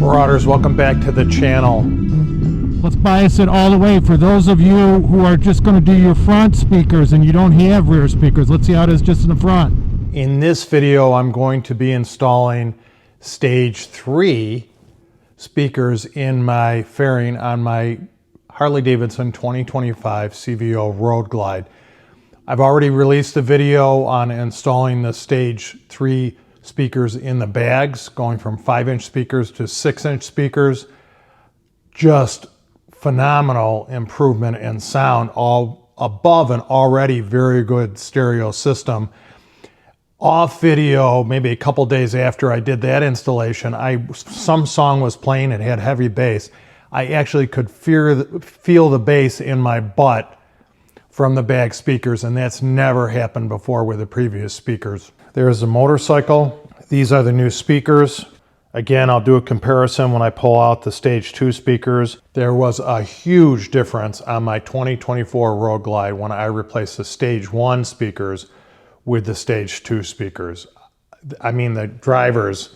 Marauders, welcome back to the channel. Let's bias it all the way. For those of you who are just going to do your front speakers and you don't have rear speakers, let's see how it is just in the front. In this video, I'm going to be installing stage 3 speakers in my fairing on my Harley Davidson 2025 CVO Road Glide. I've already released a video on installing the stage 3 speakers in the bags, going from 5-inch speakers to 6-inch speakers. Just phenomenal improvement in sound, all above an already very good stereo system. Off video, maybe a couple days after I did that installation, some song was playing, it had heavy bass. I actually could feel the bass in my butt from the bag speakers, and that's never happened before with the previous speakers. There's a motorcycle. These are the new speakers. Again, I'll do a comparison when I pull out the stage 2 speakers. There was a huge difference on my 2024 Road Glide when I replaced the stage 1 speakers with the stage 2 speakers. I mean, the drivers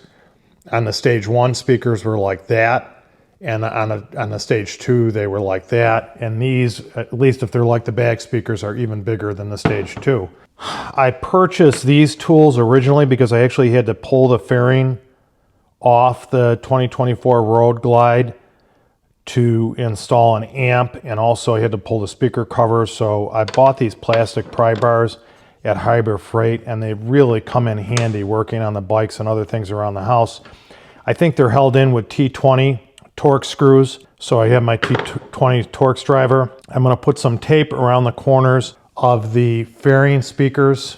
on the stage 1 speakers were like that, and on the stage 2 they were like that, and these, at least if they're like the bag speakers, are even bigger than the stage 2. I purchased these tools originally because I actually had to pull the fairing off the 2024 Road Glide to install an amp, and also I had to pull the speaker covers. So I bought these plastic pry bars at Harbor Freight, and they really come in handy working on the bikes and other things around the house. I think they're held in with T20 Torx screws. So I have my T20 Torx driver. I'm going to put some tape around the corners of the fairing speakers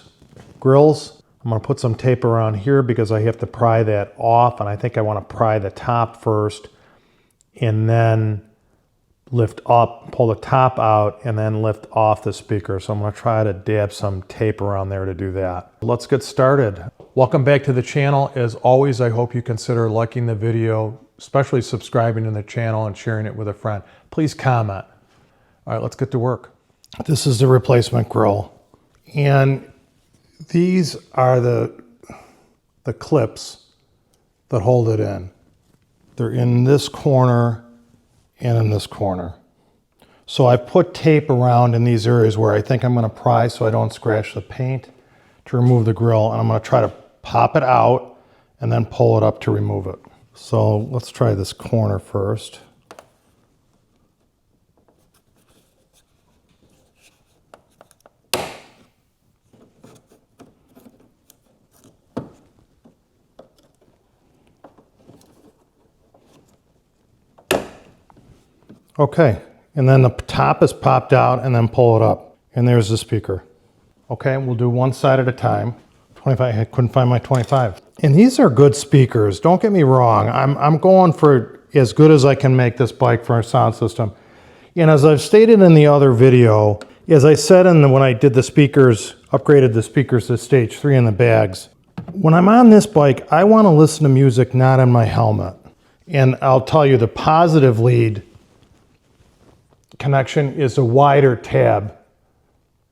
grills. I'm going to put some tape around here because I have to pry that off, and I think I want to pry the top first and then lift up, pull the top out, and then lift off the speaker. So I'm going to try to dab some tape around there to do that. Let's get started. Welcome back to the channel. As always, I hope you consider liking the video, especially subscribing to the channel and sharing it with a friend. Please comment. All right, let's get to work. This is the replacement grill, and these are the clips that hold it in. They're in this corner and in this corner. So I put tape around in these areas where I think I'm going to pry so I don't scratch the paint to remove the grill, and I'm going to try to pop it out and then pull it up to remove it. So let's try this corner first. Okay, and then the top is popped out, and then pull it up. And there's the speaker. Okay, we'll do one side at a time. 25, I couldn't find my 25. And these are good speakers, don't get me wrong. I'm going for as good as I can make this bike for a sound system. And as I've stated in the other video, as I said when I did the speakers, upgraded the speakers to stage 3 in the bags, when I'm on this bike, I want to listen to music not in my helmet. And I'll tell you, the positive lead connection is a wider tab.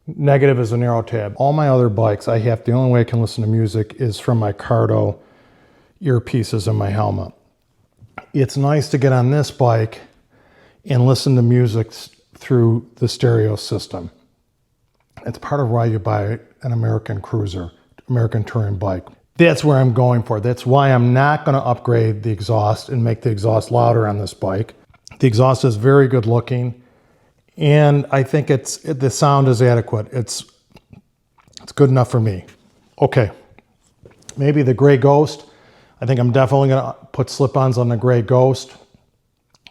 Negative is a narrow tab. All my other bikes, the only way I can listen to music is from my Cardo earpieces in my helmet. It's nice to get on this bike and listen to music through the stereo system. It's part of why you buy an American Cruiser, American Touring bike. That's where I'm going for. That's why I'm not going to upgrade the exhaust and make the exhaust louder on this bike. The exhaust is very good looking, and I think the sound is adequate. It's good enough for me. Okay, maybe the Gray Ghost. I think I'm definitely going to put slip-ons on the Gray Ghost,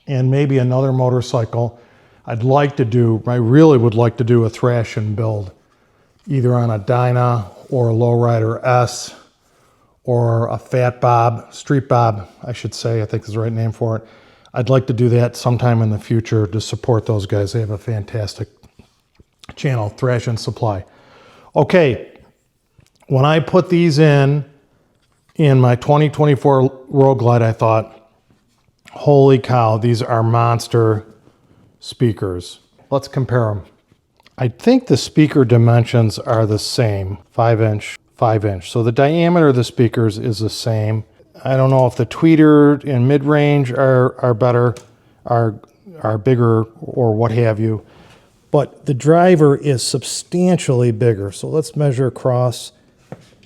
and maybe another motorcycle. I really would like to do a Thrashing build, either on a Dyna or a Lowrider S or a Fat Bob, Street Bob, I should say, I think is the right name for it. I'd like to do that sometime in the future to support those guys. They have a fantastic channel, Thrash and Supply. Okay, when I put these in my 2024 Road Glide, I thought, holy cow, these are monster speakers. Let's compare them. I think the speaker dimensions are the same, 5-inch, 5-inch. So the diameter of the speakers is the same. I don't know if the tweeter and mid-range are better, are bigger or what have you, but the driver is substantially bigger. So let's measure across.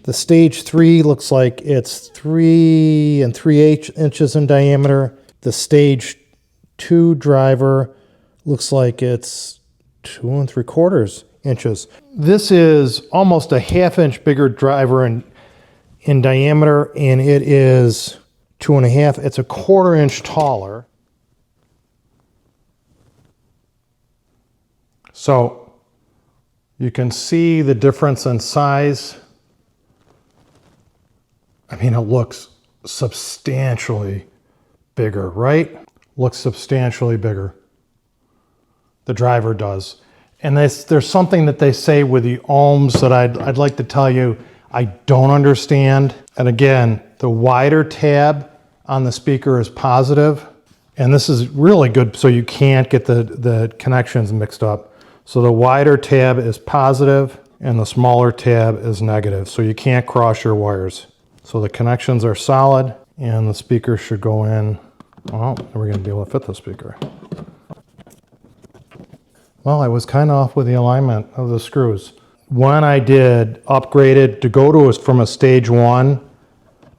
The stage 3 looks like it's 3 3/8 inches in diameter. The stage 2 driver looks like it's 2 3/4 inches. This is almost a 1/2 inch bigger driver in diameter, and it is 2.5. It's a 1/4 inch taller. So you can see the difference in size. I mean, it looks substantially bigger, right? Looks substantially bigger. The driver does. And there's something that they say with the ohms that I'd like to tell you I don't understand. And again, the wider tab on the speaker is positive, and this is really good so you can't get the connections mixed up. So the wider tab is positive and the smaller tab is negative, so you can't cross your wires. So the connections are solid and the speaker should go in. Well, we're going to be able to fit the speaker. Well, I was kind of off with the alignment of the screws. When I did upgraded to go to from a stage 1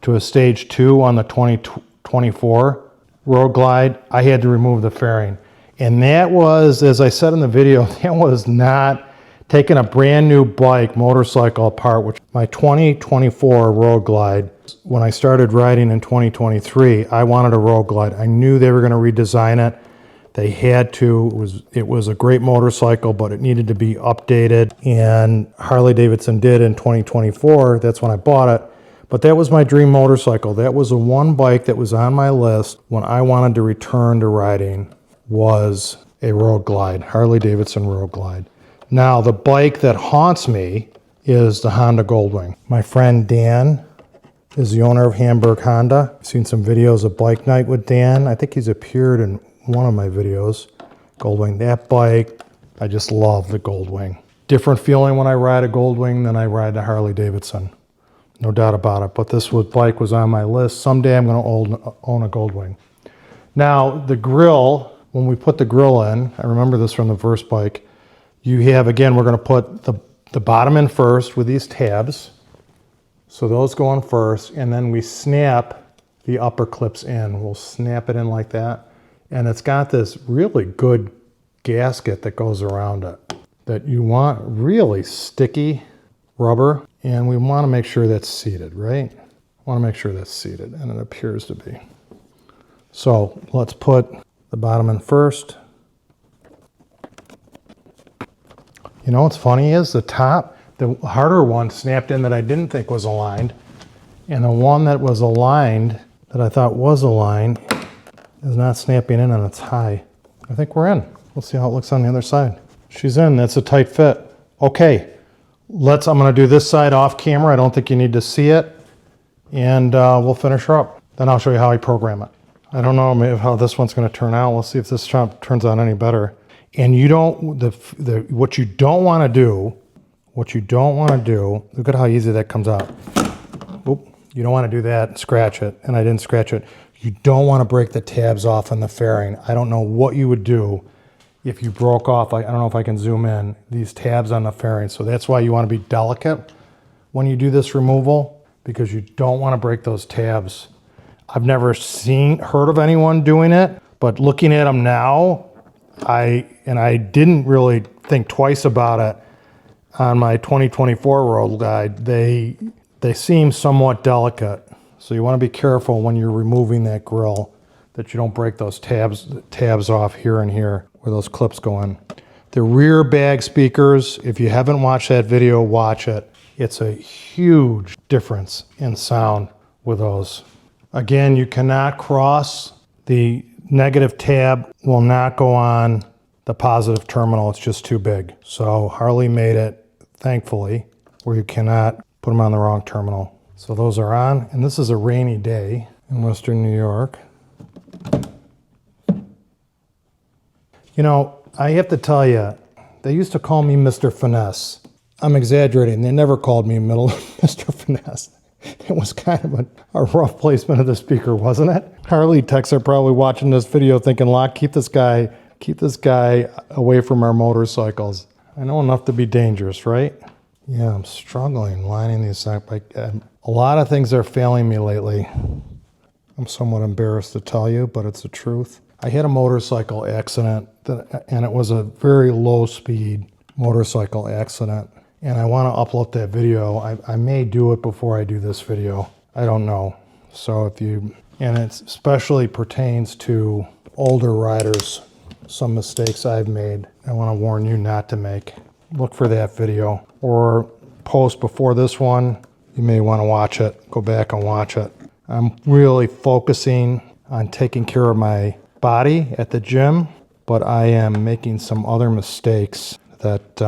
to a stage 2 on the 2024 Road Glide, I had to remove the fairing. And that was, as I said in the video, that was not taking a brand new bike, motorcycle apart, which my 2024 Road Glide, when I started riding in 2023, I wanted a Road Glide. I knew they were going to redesign it. They had to. It was a great motorcycle, but it needed to be updated. And Harley Davidson did in 2024. That's when I bought it. But that was my dream motorcycle. That was the one bike that was on my list when I wanted to return to riding, was a Road Glide, Harley Davidson Road Glide. Now, the bike that haunts me is the Honda Goldwing. My friend Dan is the owner of Hamburg Honda. I've seen some videos of Bike Night with Dan. I think he's appeared in one of my videos. Goldwing, that bike, I just love the Goldwing. Different feeling when I ride a Goldwing than I ride a Harley Davidson. No doubt about it. But this bike was on my list. Someday I'm going to own a Goldwing. Now, the grill, when we put the grill in, I remember this from the first bike, you have, again, we're going to put the bottom in first with these tabs. So those go in first, and then we snap the upper clips in. We'll snap it in like that. And it's got this really good gasket that goes around it that you want, really sticky rubber. And we want to make sure that's seated, right? Want to make sure that's seated, and it appears to be. So let's put the bottom in first. You know what's funny is the top, the harder one snapped in that I didn't think was aligned, and the one that was aligned, that I thought was aligned, is not snapping in, and it's high. I think we're in. We'll see how it looks on the other side. She's in. That's a tight fit. Okay, I'm going to do this side off camera. I don't think you need to see it, and we'll finish her up. Then I'll show you how I program it. I don't know maybe how this one's going to turn out. We'll see if this turns out any better. And you don't, what you don't want to do, look at how easy that comes out. Oop, you don't want to do that and scratch it, and I didn't scratch it. You don't want to break the tabs off on the fairing. I don't know what you would do if you broke off, I don't know if I can zoom in, these tabs on the fairing. So that's why you want to be delicate when you do this removal, because you don't want to break those tabs. I've never heard of anyone doing it, but looking at them now, I didn't really think twice about it on my 2024 Road Glide. They seem somewhat delicate. So you want to be careful when you're removing that grill that you don't break those tabs off here and here where those clips go in. The rear bag speakers, if you haven't watched that video, watch it. It's a huge difference in sound with those. Again, you cannot cross. The negative tab will not go on the positive terminal. It's just too big. So Harley made it, thankfully, where you cannot put them on the wrong terminal. So those are on, and this is a rainy day in Western New York. You know, I have to tell you, they used to call me Mr. Finesse. I'm exaggerating. They never called me Mr. Finesse. It was kind of a rough placement of the speaker, wasn't it? Harley techs are probably watching this video thinking, Locke, keep this guy away from our motorcycles. I know enough to be dangerous, right? Yeah, I'm struggling lining these up. A lot of things are failing me lately. I'm somewhat embarrassed to tell you, but it's the truth. I had a motorcycle accident, and it was a very low-speed motorcycle accident. And I want to upload that video. I may do it before I do this video. I don't know. So and it especially pertains to older riders, some mistakes I've made. I want to warn you not to make. Look for that video or post before this one. You may want to watch it. Go back and watch it. I'm really focusing on taking care of my body at the gym, but I am making some other mistakes that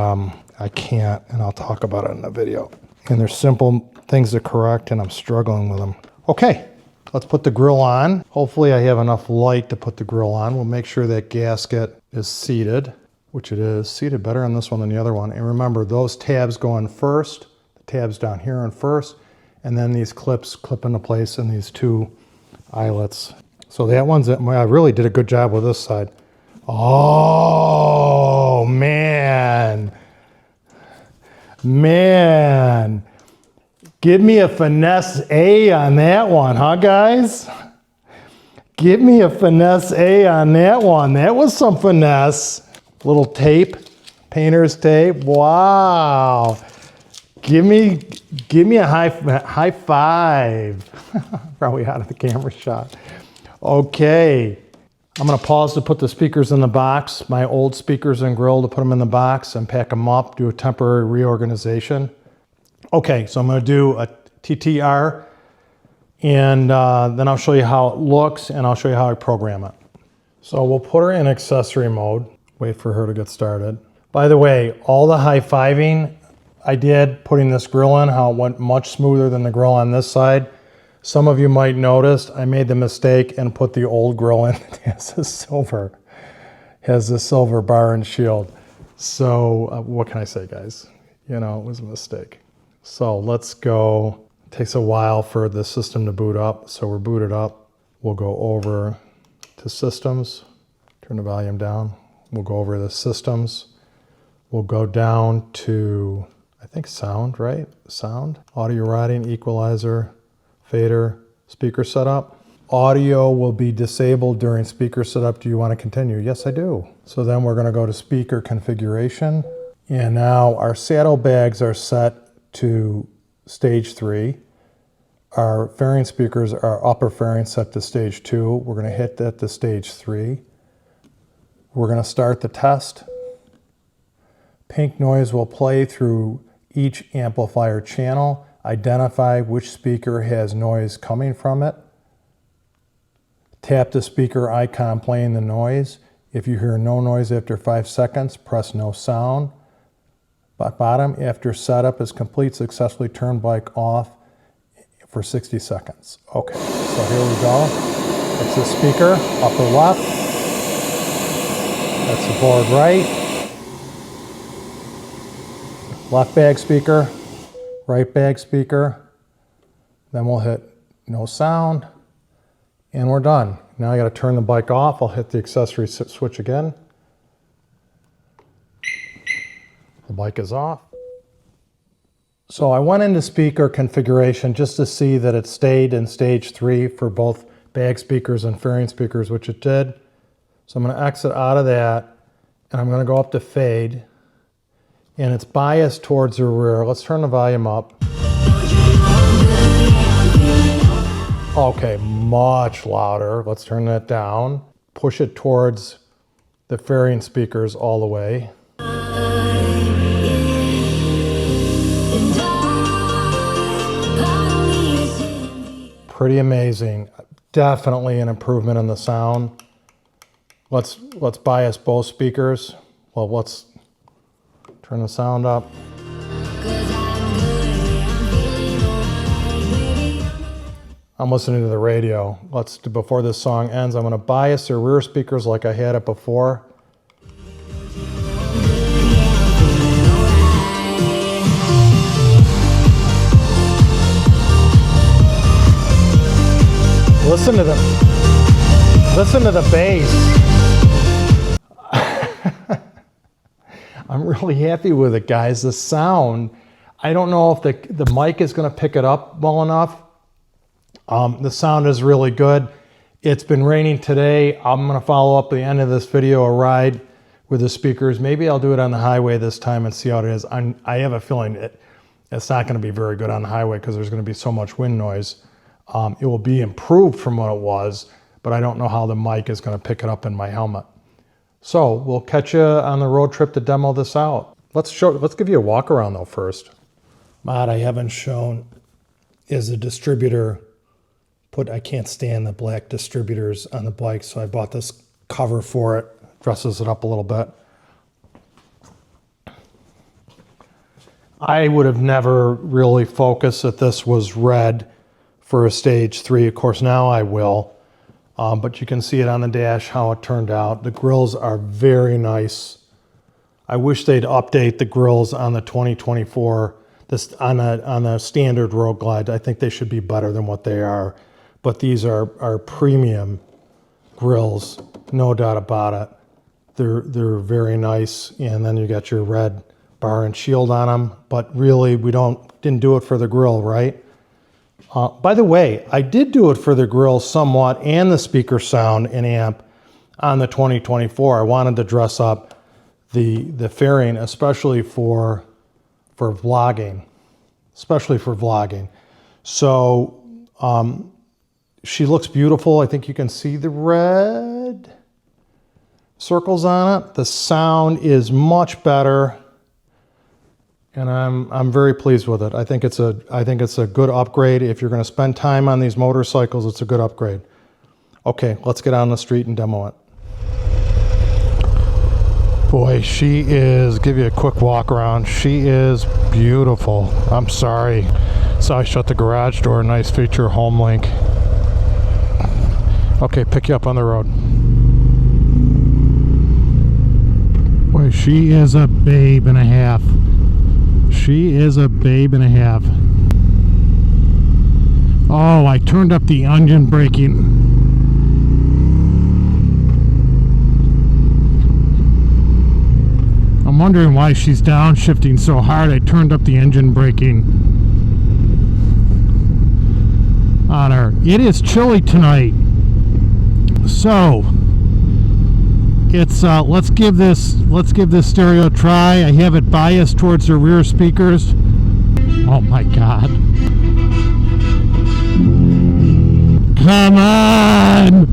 I can't, and I'll talk about it in the video. And there's simple things to correct, and I'm struggling with them. Okay, let's put the grill on. Hopefully I have enough light to put the grill on. We'll make sure that gasket is seated, which it is. Seated better on this one than the other one. And remember, those tabs go in first, the tabs down here in first, and then these clips clip into place in these two eyelets. So that one's, I really did a good job with this side. Oh, man. Man, give me a finesse A on that one, huh, guys? Give me a finesse A on that one. That was some finesse. Little tape, painter's tape. Wow. Give me a high five. Probably out of the camera shot. Okay. I'm going to pause to put the speakers in the box, my old speakers and grill, to put them in the box and pack them up, do a temporary reorganization. Okay, so I'm going to do a TTR, and then I'll show you how it looks, and I'll show you how I program it. So we'll put her in accessory mode, wait for her to get started. By the way, all the high-fiving I did putting this grill in, how it went much smoother than the grill on this side. Some of you might notice I made the mistake and put the old grill in. It has a silver bar and shield. So what can I say, guys? You know, it was a mistake. So let's go. It takes a while for the system to boot up. So we're booted up. We'll go over to systems, turn the volume down. We'll go over to systems. We'll go down to, I think, sound, right? Sound, audio routing, equalizer, fader, speaker setup. Audio will be disabled during speaker setup. Do you want to continue? Yes, I do. So then we're going to go to speaker configuration. And now our saddlebags are set to stage 3. Our fairing speakers are upper fairing set to stage 2. We're going to hit that to stage 3. We're going to start the test. Pink noise will play through each amplifier channel. Identify which speaker has noise coming from it. Tap the speaker icon playing the noise. If you hear no noise after 5 seconds, press no sound. Bottom, after setup is complete, successfully turn bike off for 60 seconds. Okay, so here we go. That's the speaker, upper left. That's the board right. Left bag speaker. Right bag speaker, then we'll hit no sound, and we're done. Now I got to turn the bike off. I'll hit the accessory switch again. The bike is off. So I went into speaker configuration just to see that it stayed in stage 3 for both bag speakers and fairing speakers, which it did. So I'm going to exit out of that, and I'm going to go up to fade. And it's biased towards the rear. Let's turn the volume up. Okay, much louder. Let's turn that down. Push it towards the fairing speakers all the way. Pretty amazing. Definitely an improvement in the sound. Let's bias both speakers. Well, let's turn the sound up. I'm listening to the radio. Before this song ends, I'm going to bias the rear speakers like I had it before. Listen to the bass. I'm really happy with it, guys. The sound, I don't know if the mic is going to pick it up well enough. The sound is really good. It's been raining today. I'm going to follow up at the end of this video a ride with the speakers. Maybe I'll do it on the highway this time and see how it is. I have a feeling it's not going to be very good on the highway because there's going to be so much wind noise. It will be improved from what it was, but I don't know how the mic is going to pick it up in my helmet. So we'll catch you on the road trip to demo this out. Let's give you a walk around though first. Mod I haven't shown is a distributor. I can't stand the black distributors on the bike, so I bought this cover for it. Dresses it up a little bit. I would have never really focused that this was red for a stage 3. Of course, now I will. But you can see it on the dash how it turned out. The grills are very nice. I wish they'd update the grills on the 2024 on the standard Road Glide. I think they should be better than what they are. But these are premium grills, no doubt about it. They're very nice, and then you got your red bar and shield on them. But really, we didn't do it for the grill, right? By the way, I did do it for the grill somewhat and the speaker sound and amp on the 2024. I wanted to dress up the fairing, especially for vlogging, So she looks beautiful. I think you can see the red circles on it. The sound is much better. And I'm very pleased with it. I think it's a good upgrade. If you're going to spend time on these motorcycles, it's a good upgrade. Okay, let's get on the street and demo it. Boy, give you a quick walk around. She is beautiful. I'm sorry. So I shut the garage door. Nice feature, home link. Okay, pick you up on the road. Boy, she is a babe and a half. She is a babe and a half. Oh, I turned up the engine braking. I'm wondering why she's downshifting so hard. I turned up the engine braking on her. It is chilly tonight. So it's let's give this stereo a try. I have it biased towards the rear speakers. Oh my God. Come on.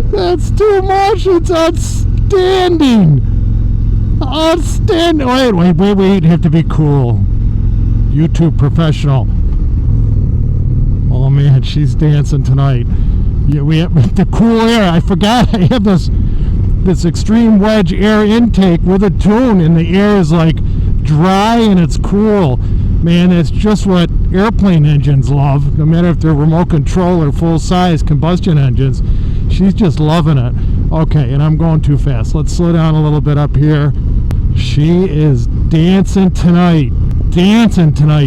That's too much. It's outstanding. Outstanding. Wait. You have to be cool. YouTube professional. Oh man, she's dancing tonight. Yeah, we have the cool air. I forgot I have this extreme wedge air intake with a tune, and the air is like dry and it's cool. Man, it's just what airplane engines love, no matter if they're remote control or full-size combustion engines. She's just loving it. Okay, and I'm going too fast. Let's slow down a little bit up here. She is dancing tonight.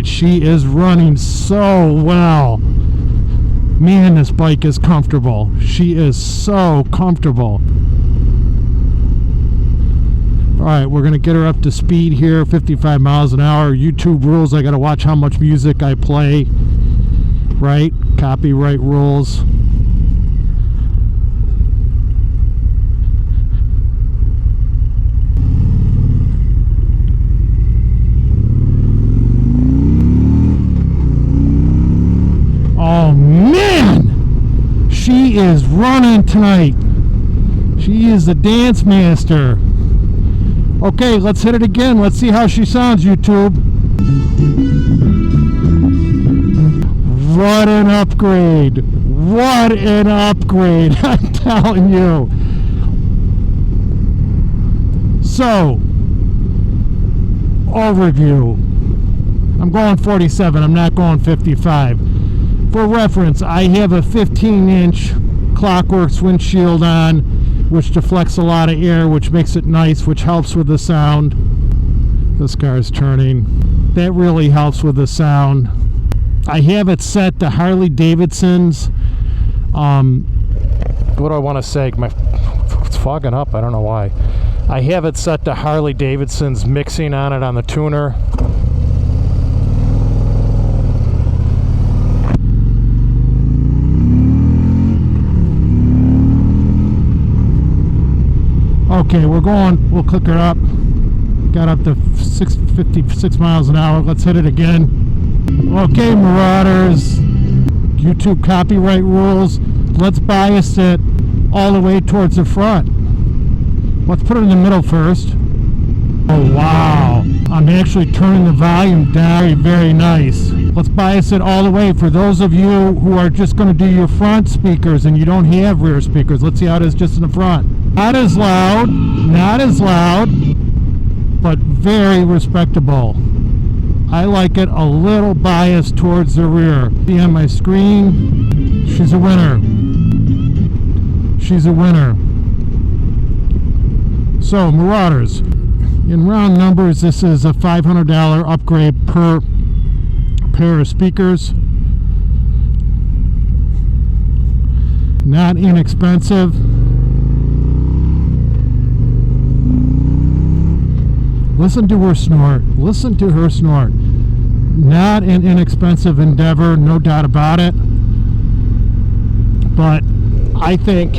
She is running so well. Man, this bike is comfortable. She is so comfortable. All right, we're going to get her up to speed here, 55 miles an hour. YouTube rules, I got to watch how much music I play, right? Copyright rules. Oh man, she is running tonight. She is the dance master. Okay, let's hit it again. Let's see how she sounds, YouTube. What an upgrade. What an upgrade, I'm telling you. So, overview. I'm going 47, I'm not going 55. For reference, I have a 15-inch Clockworks windshield on, which deflects a lot of air, which makes it nice, which helps with the sound. This car is turning. That really helps with the sound. I have it set to Harley Davidson's. What do I want to say? It's fogging up. I don't know why. I have it set to Harley Davidson's mixing on it on the tuner. Okay, we'll click her up. Got up to 56 miles an hour. Let's hit it again. Okay, Marauders. YouTube copyright rules. Let's bias it all the way towards the front. Let's put it in the middle first. Oh, wow. I'm actually turning the volume down. Very, very nice. Let's bias it all the way. For those of you who are just going to do your front speakers and you don't have rear speakers, let's see how it is just in the front. Not as loud, but very respectable. I like it a little biased towards the rear. See on my screen, she's a winner. She's a winner. So, Marauders, in round numbers, this is a $500 upgrade per pair of speakers. Not inexpensive. Listen to her snort. Listen to her snort. Not an inexpensive endeavor, no doubt about it. But I think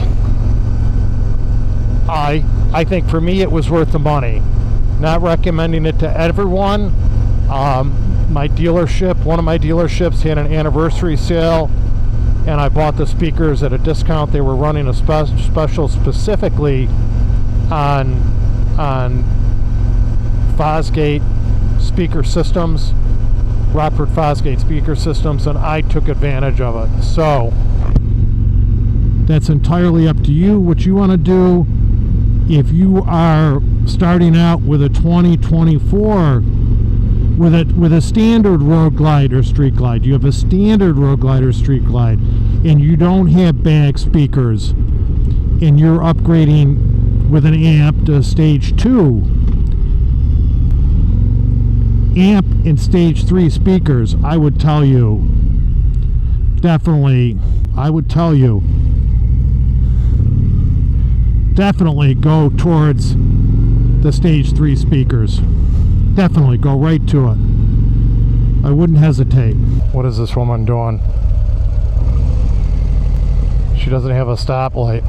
for me it was worth the money. Not recommending it to everyone. My dealership, one of my dealerships had an anniversary sale, and I bought the speakers at a discount. They were running a special specifically on Fosgate speaker systems, Rockford Fosgate speaker systems, and I took advantage of it. So that's entirely up to you what you want to do. If you are starting out with a 2024 with a standard road glide or street glide, you have a standard road glide or street glide, and you don't have bag speakers, and you're upgrading with an amp to stage 2 amp and stage 3 speakers, I would tell you, definitely go towards the stage 3 speakers. Definitely go right to it. I wouldn't hesitate. What is this woman doing? She doesn't have a stoplight.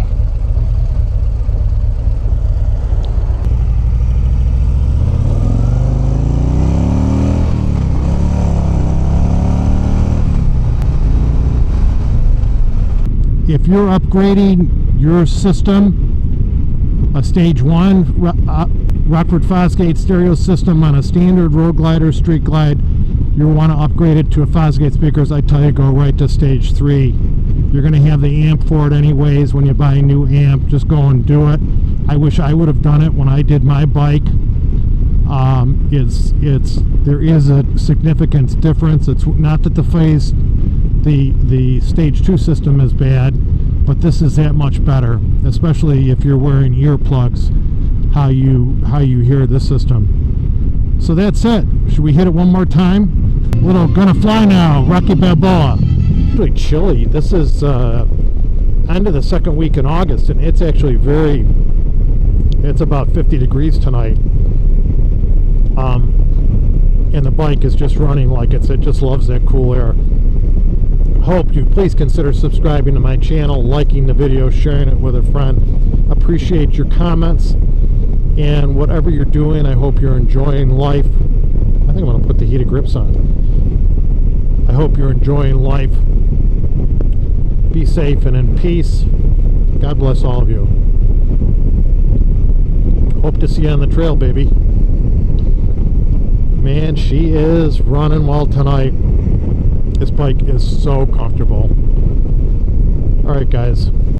If you're upgrading your system, a stage 1 Rockford Fosgate stereo system on a standard road glide or street glide, you want to upgrade it to a Fosgate speakers, I tell you, go right to stage 3. You're going to have the amp for it anyways. When you buy a new amp, just go and do it. I wish I would have done it when I did my bike. There is a significant difference. It's not that the stage 2 system is bad, but this is that much better, especially if you're wearing earplugs, how you hear this system. So that's it. Should we hit it one more time? Little Gonna Fly Now, Rocky Balboa. It's really chilly. This is end of the second week in August, and it's actually it's about 50 degrees tonight. And the bike is just running like it just loves that cool air. Hope you please consider subscribing to my channel, liking the video, sharing it with a friend. Appreciate your comments, and whatever you're doing, I hope you're enjoying life. I think I'm going to put the heated grips on. I hope you're enjoying life. Be safe and in peace. God bless all of you. Hope to see you on the trail, baby. Man, she is running well tonight. This bike is so comfortable. All right, guys.